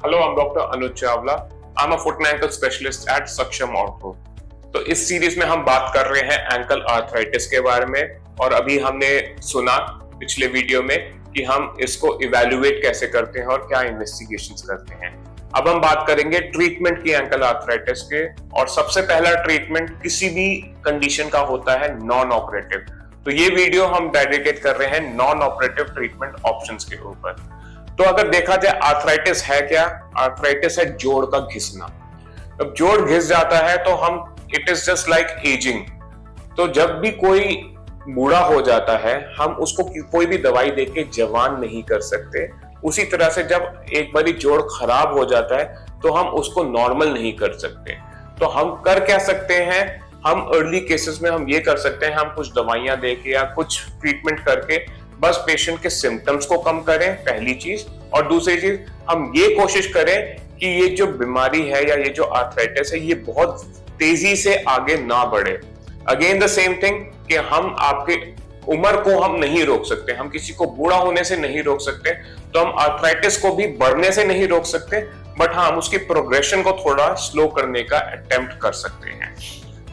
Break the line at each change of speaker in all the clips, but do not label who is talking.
Hello, I'm Dr. Anuj Chawla. I'm a foot and ankle specialist at Saksham Ortho. तो इस series में हम बात कर रहे हैं एंकल आर्थराइटिस के बारे में, और अभी हमने सुना पिछले वीडियो में कि हम इसको इवैल्यूएट कैसे करते हैं और क्या इन्वेस्टिगेशंस करते हैं। अब हम बात करेंगे ट्रीटमेंट की एंकल आर्थराइटिस के, और सबसे पहला ट्रीटमेंट किसी भी कंडीशन का होता है नॉन ऑपरेटिव। तो ये वीडियो हम डेडिकेट कर रहे हैं नॉन ऑपरेटिव ट्रीटमेंट ऑप्शंस के ऊपर। तो अगर देखा जाए आर्थराइटिस है क्या? आर्थराइटिस है जोड़ का घिसना। जब जोड़ घिस जाता है तो हम it is just like ageing. तो जब भी कोई बूढ़ा हो जाता है हम उसको कोई भी दवाई देके जवान नहीं कर सकते। उसी तरह से जब एक बारी जोड़ खराब हो जाता है तो हम उसको नॉर्मल नहीं कर सकते। तो हम कर क्या सकते हैं? हम अर्ली केसेस में हम ये कर सकते हैं, हम कुछ दवाइयां देके या कुछ ट्रीटमेंट करके बस पेशेंट के सिम्टम्स को कम करें, पहली चीज। और दूसरी चीज, हम ये कोशिश करें कि ये जो बीमारी है या ये जो आर्थराइटिस है ये बहुत तेजी से आगे ना बढ़े। अगेन द सेम थिंग कि हम आपके उम्र को हम नहीं रोक सकते, हम किसी को बूढ़ा होने से नहीं रोक सकते, तो हम आर्थराइटिस को भी बढ़ने से नहीं रोक सकते, बट हाँ हम उसकी प्रोग्रेशन को थोड़ा स्लो करने का अटेम्प्ट कर सकते हैं।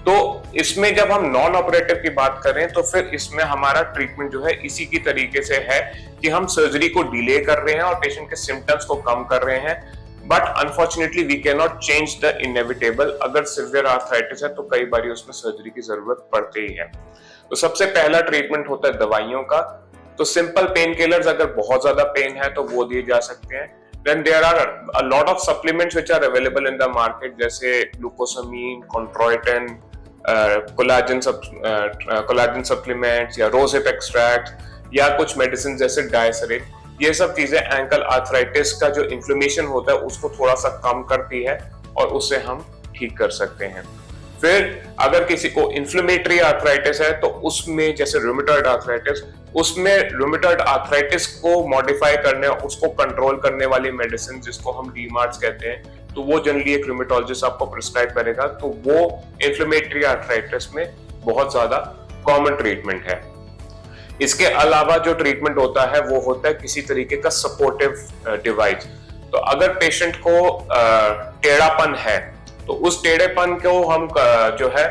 तो इसमें जब हम नॉन ऑपरेटिव की बात करें तो फिर इसमें हमारा ट्रीटमेंट जो है इसी की तरीके से है कि हम सर्जरी को डिले कर रहे हैं और पेशेंट के सिम्टम्स को कम कर रहे हैं। But unfortunately we can not change the inevitable. अगर सिवियर आर्थराइटिस है तो कई बार उसमें सर्जरी की जरूरत पड़ती ही है। तो सबसे पहला ट्रीटमेंट होता है दवाइयों का। तो सिंपल पेन किलर्स, अगर बहुत ज्यादा पेन है तो वो दिए जा सकते हैं। Then there are a lot of supplements which are available in the market, जैसे ग्लूकोसामीन, कॉन्ट्रोइटिन, कोलाजन सप्लीमेंट्स या रोजेप एक्सट्रैक्ट या कुछ मेडिसिन जैसे डायसरिन। ये सब चीजें एंकल आर्थराइटिस का जो इन्फ्लेमेशन होता है उसको थोड़ा सा कम करती है और उससे हम ठीक कर सकते हैं। फिर अगर किसी को इन्फ्लेमेटरी आर्थराइटिस है तो उसमें जैसे रूमेटॉइड आर्थराइटिस, उसमें रूमेटॉइड आर्थराइटिस को मॉडिफाई करने, उसको कंट्रोल करने वाली मेडिसिन जिसको हम डीमार्ट्स कहते हैं, तो वो जनरली एक रूमेटोलॉजिस्ट आपको प्रिस्क्राइब करेगा। तो वो इन्फ्लेमेटरी आर्थराइटिस में बहुत ज्यादा कॉमन ट्रीटमेंट है। इसके अलावा जो ट्रीटमेंट होता है वो होता है किसी तरीके का सपोर्टिव डिवाइस। तो अगर पेशेंट को टेढ़ापन है तो उस टेढ़ेपन को हम जो है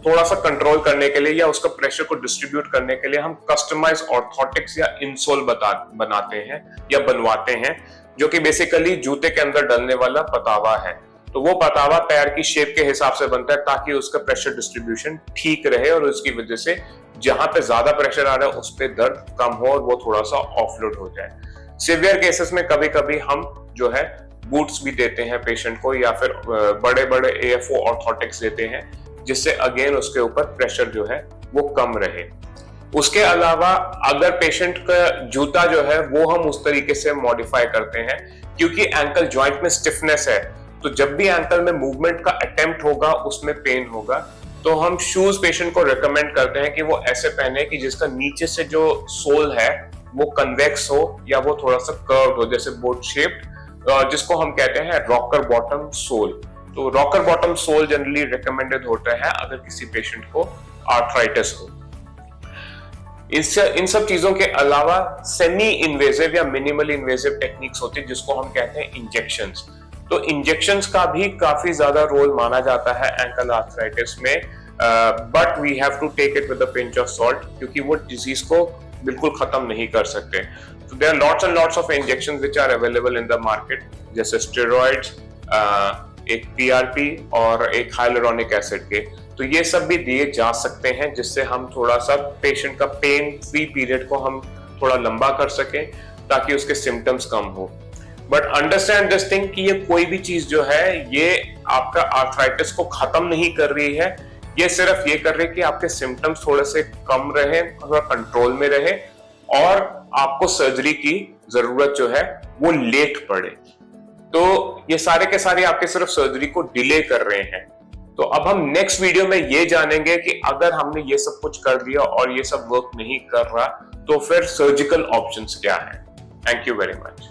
थोड़ा सा कंट्रोल करने के लिए या उसका प्रेशर को डिस्ट्रीब्यूट करने के लिए हम कस्टमाइज ऑर्थोटिक्स या इंसोल बनाते हैं या बनवाते हैं, जो कि बेसिकली जूते के अंदर डलने वाला पतावा है। तो वो पतावा पैर की शेप के हिसाब से बनता है ताकि उसका प्रेशर डिस्ट्रीब्यूशन ठीक रहे और उसकी वजह से जहां पे ज्यादा प्रेशर आ रहा है उस पर दर्द कम हो और वो थोड़ा सा ऑफलोड हो जाए। सिवियर केसेस में कभी कभी हम जो है बूट्स भी देते हैं पेशेंट को, या फिर बड़े बड़े AFO ऑर्थोटिक्स देते हैं जिससे अगेन उसके ऊपर प्रेशर जो है वो कम रहे। उसके अलावा अगर पेशेंट का जूता जो है वो हम उस तरीके से मॉडिफाई करते हैं, क्योंकि एंकल जॉइंट में स्टिफनेस है, तो जब भी एंकल में मूवमेंट का अटेम्प्ट होगा उसमें पेन होगा, तो हम शूज पेशेंट को रिकमेंड करते हैं कि वो ऐसे पहने कि जिसका नीचे से जो सोल है वो कन्वेक्स हो या वो थोड़ा सा कर्व्ड हो, जैसे बोट शेप्ड, जिसको हम कहते हैं रॉकर बॉटम सोल। तो rocker bottom sole generally recommended होता है अगर किसी पेशेंट को आर्थराइटिस हो। इन सब चीजों के अलावा सेमी इन्वेजिव या मिनिमल इन्वेजिव टेक्निक्स होती है जिसको हम कहते हैं इंजेक्शंस। तो इंजेक्शंस का भी काफी ज्यादा रोल माना जाता है एंकल आर्थराइटिस में, but we have to take it with a pinch of salt, क्योंकि वो डिजीज को बिल्कुल खत्म नहीं कर सकते। So there are lots and lots of injections which are available in the market, जैसे स्टेरॉइड्स, एक PRP और एक हाइलुरोनिक एसिड के। तो ये सब भी दिए जा सकते हैं जिससे हम थोड़ा सा पेशेंट का पेन फ्री पीरियड को हम थोड़ा लंबा कर सकें ताकि उसके सिम्टम्स कम हो। बट अंडरस्टैंड दिस थिंग कि ये कोई भी चीज जो है ये आपका आर्थराइटिस को खत्म नहीं कर रही है, ये सिर्फ ये कर रही है कि आपके सिम्टम्स थोड़े से कम रहे, थोड़ा कंट्रोल में रहे और आपको सर्जरी की जरूरत जो है वो लेट पड़े। तो ये सारे के सारे आपके सिर्फ सर्जरी को डिले कर रहे हैं। तो अब हम नेक्स्ट वीडियो में ये जानेंगे कि अगर हमने ये सब कुछ कर दिया और ये सब वर्क नहीं कर रहा तो फिर सर्जिकल ऑप्शंस क्या हैं। Thank you very much.